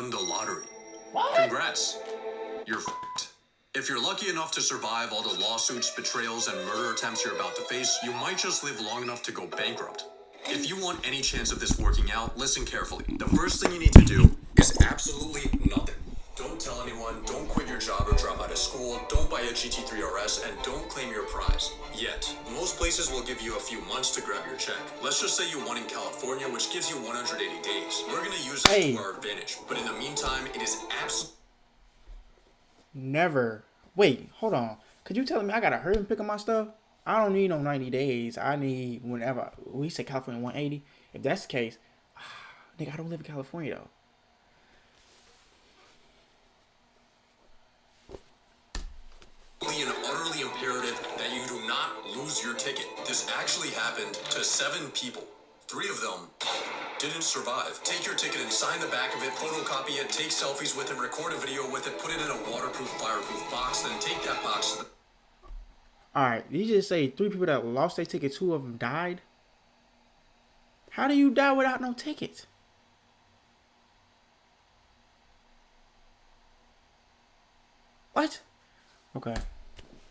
won the lottery. What? Congrats. You're f***ed. If you're lucky enough to survive all the lawsuits, betrayals, and murder attempts you're about to face, you might just live long enough to go bankrupt. If you want any chance of this working out, listen carefully. The first thing you need to do is absolutely nothing. Don't tell anyone, don't quit your job or drop out of school, don't buy a GT3 RS, and don't claim your prize. Yet, most places will give you a few months to grab your check. Let's just say you won in California, which gives you 180 days. We're gonna use this to our advantage, but in the meantime, it is absolutely... Never. Wait, hold on. Could you tell me I gotta hurry and pick up my stuff? I don't need no 90 days. I need whenever. We say California 180. If that's the case, nigga, I don't live in California though. And utterly imperative that you do not lose your ticket. This actually happened to 7 people. 3 of them didn't survive. Take your ticket and sign the back of it, photocopy it, take selfies with it, record a video with it, put it in a waterproof, fireproof box, then take that box to the... Alright, you just say 3 people that lost their ticket, 2 of them died? How do you die without no ticket? What? Okay.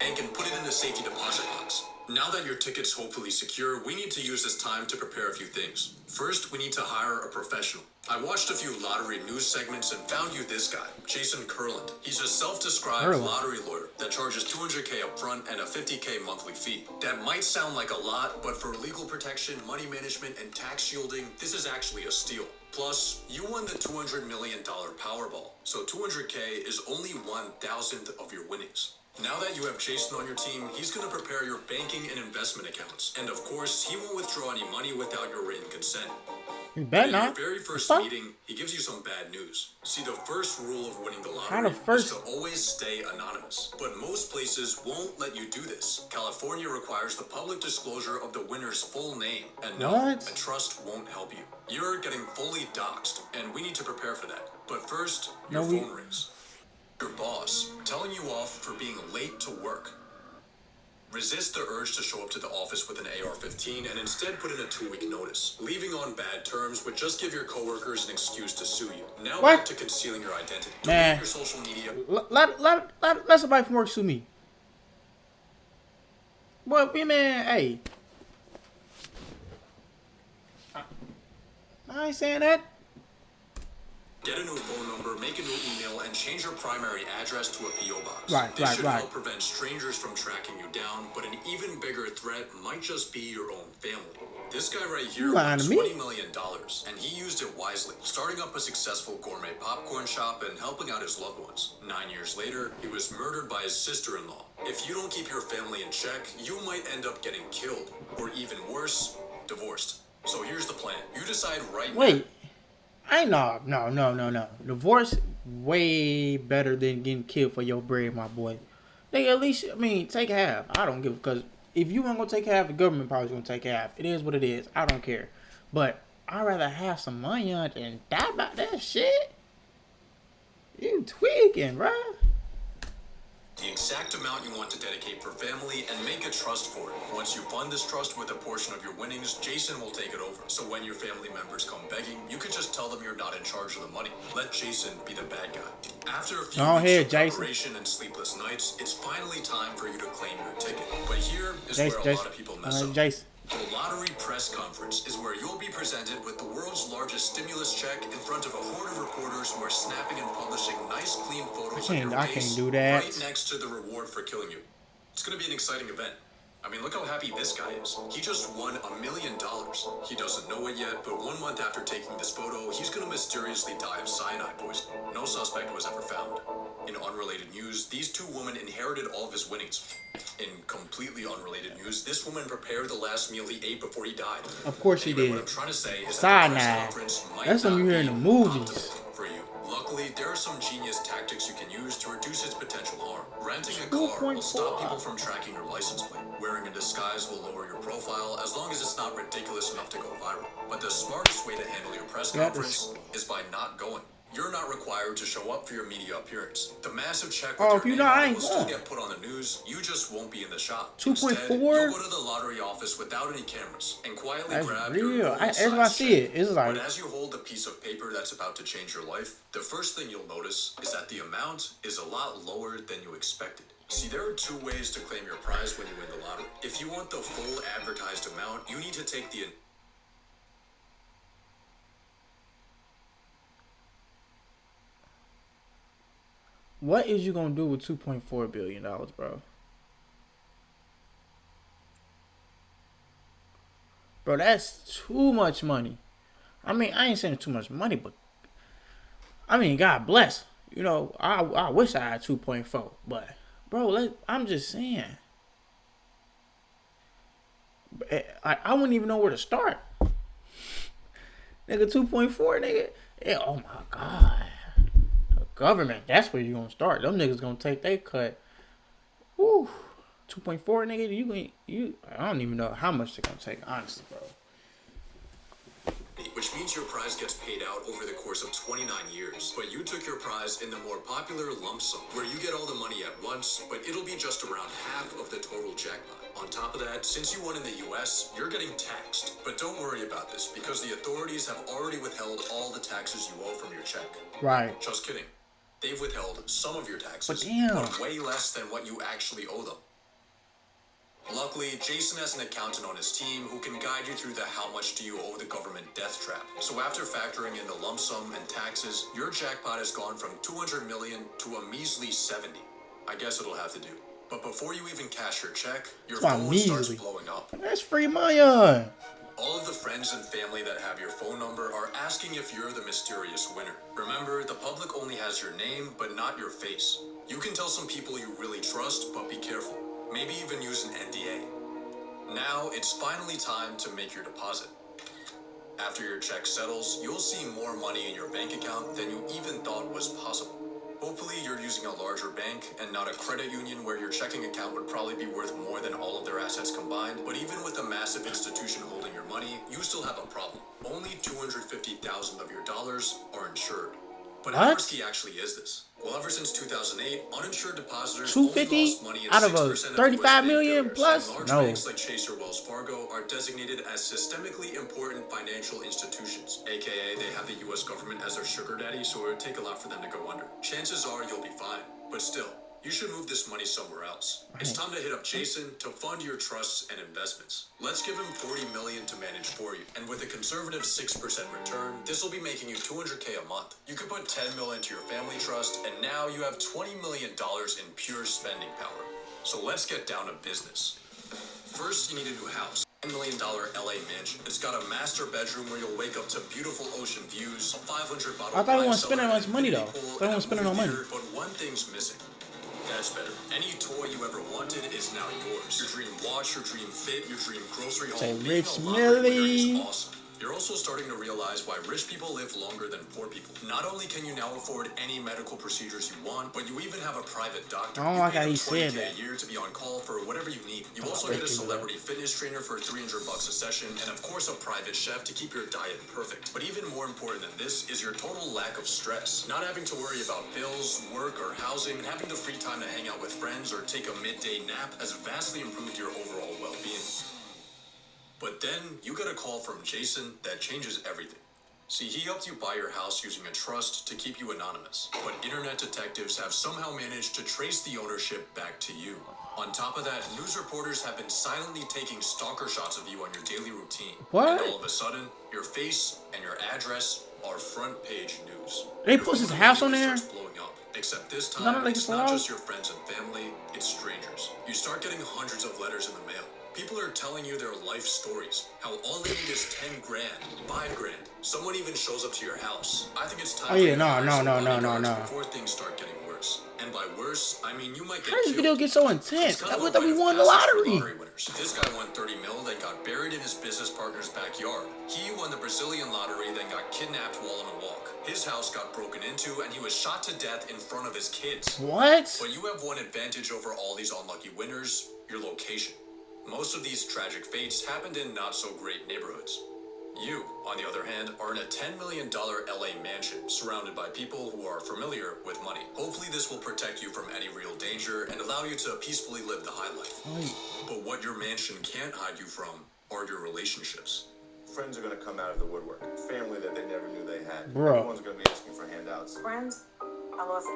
And can put it in the safety deposit box. Now that your ticket's hopefully secure, we need to use this time to prepare a few things. First, we need to hire a professional. I watched a few lottery news segments and found you this guy, Jason Kurland. He's a self-described lottery lawyer that charges $200K up front and a $50K monthly fee. That might sound like a lot, but for legal protection, money management, and tax shielding, this is actually a steal. Plus, you won the $200 million Powerball, so $200K is only 1,000th of your winnings. Now that you have Jason on your team, he's going to prepare your banking and investment accounts. And of course, he won't withdraw any money without your written consent. You bet not. In your very first meeting, he gives you some bad news. See, the first rule of winning the lottery is to always stay anonymous. But most places won't let you do this. California requires the public disclosure of the winner's full name. And no, a trust won't help you. You're getting fully doxxed, and we need to prepare for that. But first, your phone rings. Your boss telling you off for being late to work. Resist the urge to show up to the office with an AR-15 and instead put in a 2-week notice. Leaving on bad terms would just give your coworkers an excuse to sue you. Now back to concealing your identity. Delete your social media. Let somebody from work sue me. Well, man, hey. I ain't saying that. Get a new phone number, make a new email, and change your primary address to a P.O. box. This should help prevent strangers from tracking you down, but an even bigger threat might just be your own family. This guy right here won $20 million, and he used it wisely, starting up a successful gourmet popcorn shop and helping out his loved ones. 9 years later, he was murdered by his sister-in-law. If you don't keep your family in check, you might end up getting killed, or even worse, divorced. So here's the plan. You decide right now. No. Divorce way better than getting killed for your bread, my boy. They at least, take half. I don't give, because if you ain't gonna take half, the government probably gonna take half. It is what it is. I don't care. But I'd rather have some money on it than die about that shit. You tweaking, bruh. The exact amount you want to dedicate for family and make a trust for it. Once you fund this trust with a portion of your winnings, Jason will take it over. So when your family members come begging, you could just tell them you're not in charge of the money. Let Jason be the bad guy. After a few weeks of preparation and sleepless nights, it's finally time for you to claim your ticket. But here is where a lot of people mess up. The lottery press conference is where you'll be presented with the world's largest stimulus check in front of a horde of reporters who are snapping and publishing nice, clean photos of your face right next to the reward for killing you. It's going to be an exciting event. Look how happy this guy is. He just won $1 million. He doesn't know it yet, but 1 month after taking this photo, he's going to mysteriously die of cyanide poisoning. No suspect was ever found. In unrelated news, these 2 women inherited all of his winnings. In completely unrelated news, this woman prepared the last meal he ate before he died. Of course she did. What I'm trying to say is that the press conference might That's what you hear in the movies. For you. Luckily, there are some genius tactics you can use to reduce its potential harm. Renting a car will stop people from tracking your license plate. Wearing a disguise will lower your profile as long as it's not ridiculous enough to go viral. But the smartest way to handle your press conference is by not going. You're not required to show up for your media appearance. The massive check with your name will still get put on the the news, you just won't be in the shop. 2.4? Instead, you'll go to the lottery office without any cameras and quietly That's grab real. your That's why I see it. It's like, but as you hold the piece of paper that's about to change your life, the first thing you'll notice is that the amount is a lot lower than you expected. See, there are two ways to claim your prize when you win the lottery. If you want the full advertised amount, you need to take the... what is you gonna do with $2.4 billion, bro? Bro, that's too much money. I mean, I ain't saying too much money, but I mean, God bless. You know, I wish I had 2.4, but bro, I'm just saying. I wouldn't even know where to start. Nigga, 2.4, nigga. Yeah, oh my God. The government, that's where you gonna start. Them niggas gonna take their cut. Woo. 2.4, nigga, I don't even know how much they're gonna take, honestly, bro. Which means your prize gets paid out over the course of 29 years. But you took your prize in the more popular lump sum, where you get all the money at once, but it'll be just around half of the total jackpot. On top of that, since you won in the US, you're getting taxed. But don't worry about this, because the authorities have already withheld all the taxes you owe from your check. Right. Just kidding. They've withheld some of your taxes, but way less than what you actually owe them. Luckily, Jason has an accountant on his team who can guide you through the how much do you owe the government death trap. So after factoring in the lump sum and taxes, your jackpot has gone from 200 million to a measly 70. I guess it'll have to do. But before you even cash your check, your phone starts blowing up. That's free money on. All of the friends and family that have your phone number are asking if you're the mysterious winner. Remember, the public only has your name, but not your face. You can tell some people you really trust, but be careful. Maybe even use an NDA. Now, it's finally time to make your deposit. After your check settles, you'll see more money in your bank account than you even thought was possible. Hopefully, you're using a larger bank and not a credit union where your checking account would probably be worth more than all of their assets combined. But even with a massive institution holding your money, you still have a problem. Only 250,000 of your dollars are insured. But how risky actually is this? Well, ever since 2008, uninsured depositors 250 lost money in out of 6% a 35 million failures, plus? and large No. banks like Chase or Wells Fargo are designated as systemically important financial institutions, aka they have the US government as their sugar daddy, so it would take a lot for them to go under. Chances are you'll be fine, but still, you should move this money somewhere else. It's time to hit up Jason to fund your trusts and investments. Let's give him $40 million to manage for you. And with a conservative 6% return, this will be making you $200K a month. You could put $10 million into your family trust, and now you have $20 million in pure spending power. So let's get down to business. First, you need a new house. $10 million LA mansion. It's got a master bedroom where you'll wake up to beautiful ocean views, a 500 bottle. I thought he wasn't spending much money though. I thought he wasn't spending no money. But one thing's missing. That's better. Any toy you ever wanted is now yours. Your dream watch, your dream fit, your dream grocery haul. Say Being Rich a lottery winner Millie. is awesome. You're also starting to realize why rich people live longer than poor people. Not only can you now afford any medical procedures you want, but you even have a private doctor. I don't like how he said that. $20K a year to be on call for whatever you need. You also get a celebrity fitness trainer for $300 a session, and of course a private chef to keep your diet perfect. But even more important than this is your total lack of stress. Not having to worry about bills, work, or housing, and having the free time to hang out with friends or take a midday nap has vastly improved your overall well-being. But then, you get a call from Jason that changes everything. See, he helped you buy your house using a trust to keep you anonymous. But internet detectives have somehow managed to trace the ownership back to you. On top of that, news reporters have been silently taking stalker shots of you on your daily routine. What? And all of a sudden, your face and your address are front page news. They put his house on there? Starts blowing up. Except this time, it's not just your friends and family, it's strangers. You start getting hundreds of letters in the mail. People are telling you their life stories, how all they need is 10 grand, 5 grand. Someone even shows up to your house. I think it's time for you to hire some bodyguards before things start getting worse. And by worse, I mean you might get How does this killed. video get so intense? I thought we won the lottery. This guy won 30 mil, then got buried in his business partner's backyard. He won the Brazilian lottery, then got kidnapped while on a walk. His house got broken into, and he was shot to death in front of his kids. What? But you have one advantage over all these unlucky winners: your location. Most of these tragic fates happened in not-so-great neighborhoods. You, on the other hand, are in a $10 million LA mansion surrounded by people who are familiar with money. Hopefully this will protect you from any real danger and allow you to peacefully live the high life. But what your mansion can't hide you from are your relationships. Friends are going to come out of the woodwork. Family that they never knew they had. Bro. Everyone's going to be asking for handouts. Friends? I lost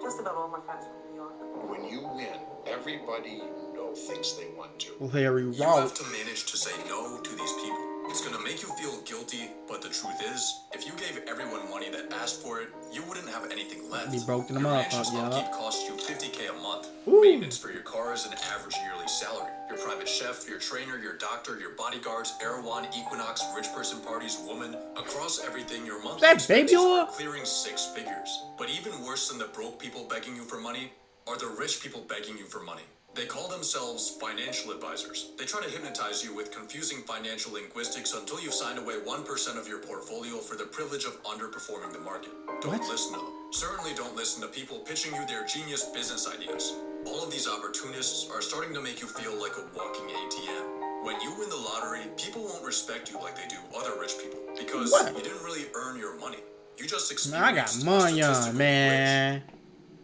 just about all my friends from New York. When you win, everybody you know thinks they want to. Larry You have Ross. to manage to say no to these people. It's gonna make you feel guilty, but the truth is, if you gave everyone money that asked for it, you wouldn't have anything left. Be broke in the Your mouth, mansion's yeah. upkeep costs you $50K a month. Ooh. Maintenance for your car is an average yearly salary. Your private chef, your trainer, your doctor, your bodyguards, Erewhon, Equinox, rich person parties, woman, across everything, your monthly That baby expenses oil? are clearing 6 figures. But even worse than the broke people begging you for money are the rich people begging you for money. They call themselves financial advisors. They try to hypnotize you with confusing financial linguistics until you've signed away 1% of your portfolio for the privilege of underperforming the market. Don't What? listen to them. Certainly don't listen to people pitching you their genius business ideas. All of these opportunists are starting to make you feel like a walking ATM. When you win the lottery, people won't respect you like they do other rich people because What? you didn't really earn your money. You just Man, I got experienced money on, statistically man.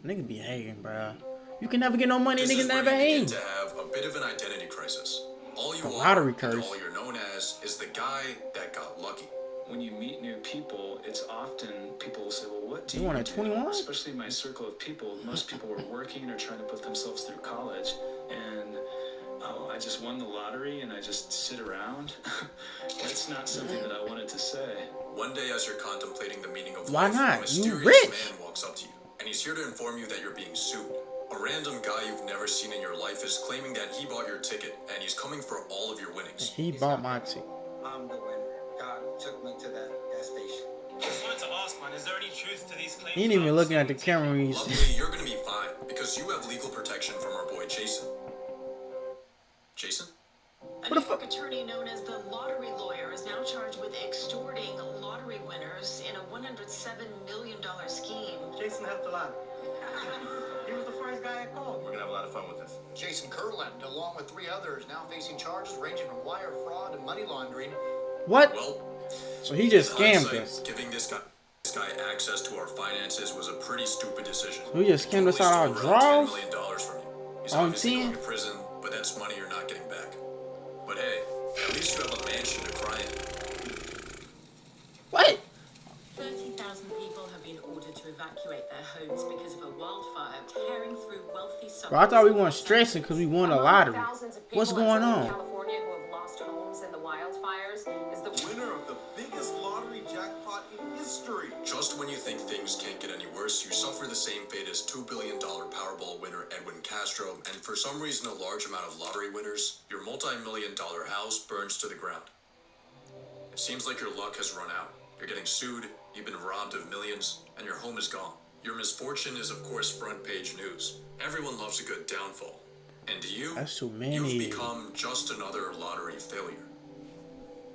Nigga be hating, bro. You can never get no money, This niggas is where never you begin hate. to have a bit of an identity crisis. All you A are lottery and curse. all you're known as is the guy that got lucky. When you meet new people, it's often people will say, well, what do You you want a do? 21? Especially in my circle of people, most people were working or trying to put themselves through college. And I just won the lottery and I just sit around. That's not something that I wanted to say. One day, as you're contemplating the meaning of Why life, not? a You mysterious rich. man walks up to you, and he's here to inform you that you're being sued. A random guy you've never seen in your life is claiming that he bought your ticket, and he's coming for all of your winnings. He bought my ticket. I'm the winner. God took me to that gas station. Just wanted to ask, man, is there any truth to these claims? He ain't even looking at the camera when he's... Luckily, you're gonna be fine, because you have legal protection from our boy Jason. Jason? A New York attorney known as the lottery lawyer is now charged with extorting lottery winners in a $107 million scheme. Jason helped a lot. He was the first guy I called. We're going to have a lot of fun with this. Jason Kurland, along with 3 others, now facing charges ranging from wire fraud and money laundering. What? Well, So he just in scammed hindsight, us. Giving this guy access to our finances was a pretty stupid decision. We just scammed us out Totally our stole around $10 draws? million from you. He's On obviously 10? going to prison, but that's money you're not getting back. But hey, at least you have a mansion to cry in. What? 30,000 people have been ordered to evacuate their homes because of a wildfire tearing through wealthy suburbs. Bro, I thought we weren't stressing because we won a lottery. What's going on? California who have lost homes in the wildfires is the Winner of the biggest lottery jackpot in history. Just when you think things can't get any worse, you suffer the same fate as $2 billion Powerball winner Edwin Castro, and for some reason a large amount of lottery winners, your multi-million-dollar house burns to the ground. It seems like your luck has run out. You're getting sued, you've been robbed of millions, and your home is gone. Your misfortune is, of course, front-page news. Everyone loves a good downfall. And to you, That's too many. you've become just another lottery failure.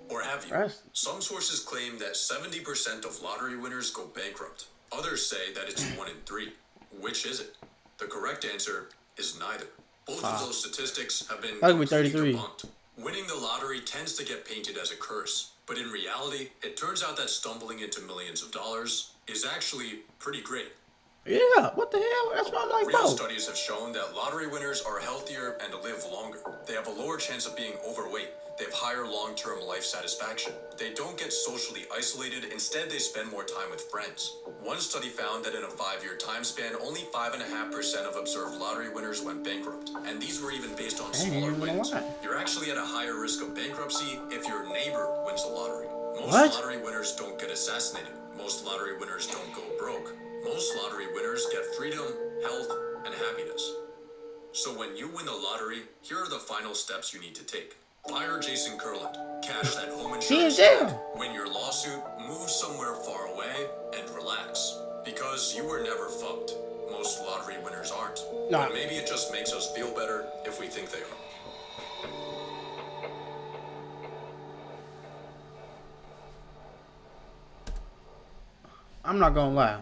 Or have you? That's- Some sources claim that 70% of lottery winners go bankrupt. Others say that it's 1 in 3. Which is it? The correct answer is neither. Both of those statistics have been That would be completely 33. debunked. Winning the lottery tends to get painted as a curse, but in reality, it turns out that stumbling into millions of dollars is actually pretty great. Yeah, what the hell? That's why I'm like, Real bro. studies have shown that lottery winners are healthier and live longer. They have a lower chance of being overweight. They have higher long-term life satisfaction. They don't get socially isolated. Instead, they spend more time with friends. One study found that in a 5-year time span, only 5.5% of observed lottery winners went bankrupt. And these were even based on Dang, smaller you know wins. what? You're actually at a higher risk of bankruptcy if your neighbor wins the lottery. Most What? lottery winners don't get assassinated. Most lottery winners don't go broke. Most lottery winners get freedom, health, and happiness. So when you win the lottery, here are the final steps you need to take. Fire Jason Kurland. Cash that home He in insurance. jail. Win your lawsuit, move somewhere far away, and relax. Because you were never fucked. Most lottery winners aren't. Nah. But maybe it just makes us feel better if we think they are. I'm not gonna lie.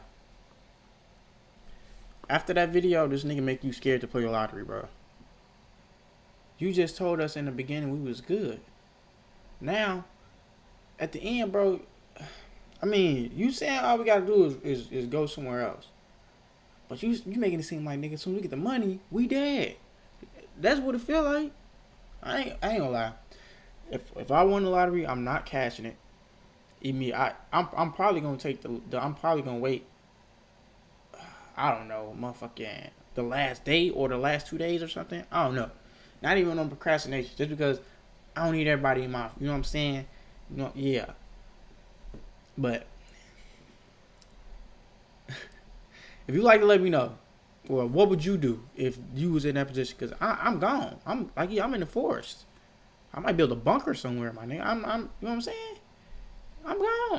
After that video, this nigga make you scared to play the lottery, bro. You just told us in the beginning we was good. Now, at the end, bro. I mean, you saying all we gotta do is go somewhere else, but you making it seem like, nigga, as soon as we get the money, we dead. That's what it feel like. I ain't gonna lie. If I won the lottery, I'm not cashing it. I'm probably gonna take I'm probably gonna wait. I don't know, motherfucking the last day or the last 2 days or something. I don't know. Not even on procrastination, just because I don't need everybody in my. You know what I'm saying? You know, yeah. But if you like to let me know, well, what would you do if you was in that position? Because I'm gone. I'm in the forest. I might build a bunker somewhere, my nigga. You know what I'm saying? I'm gone.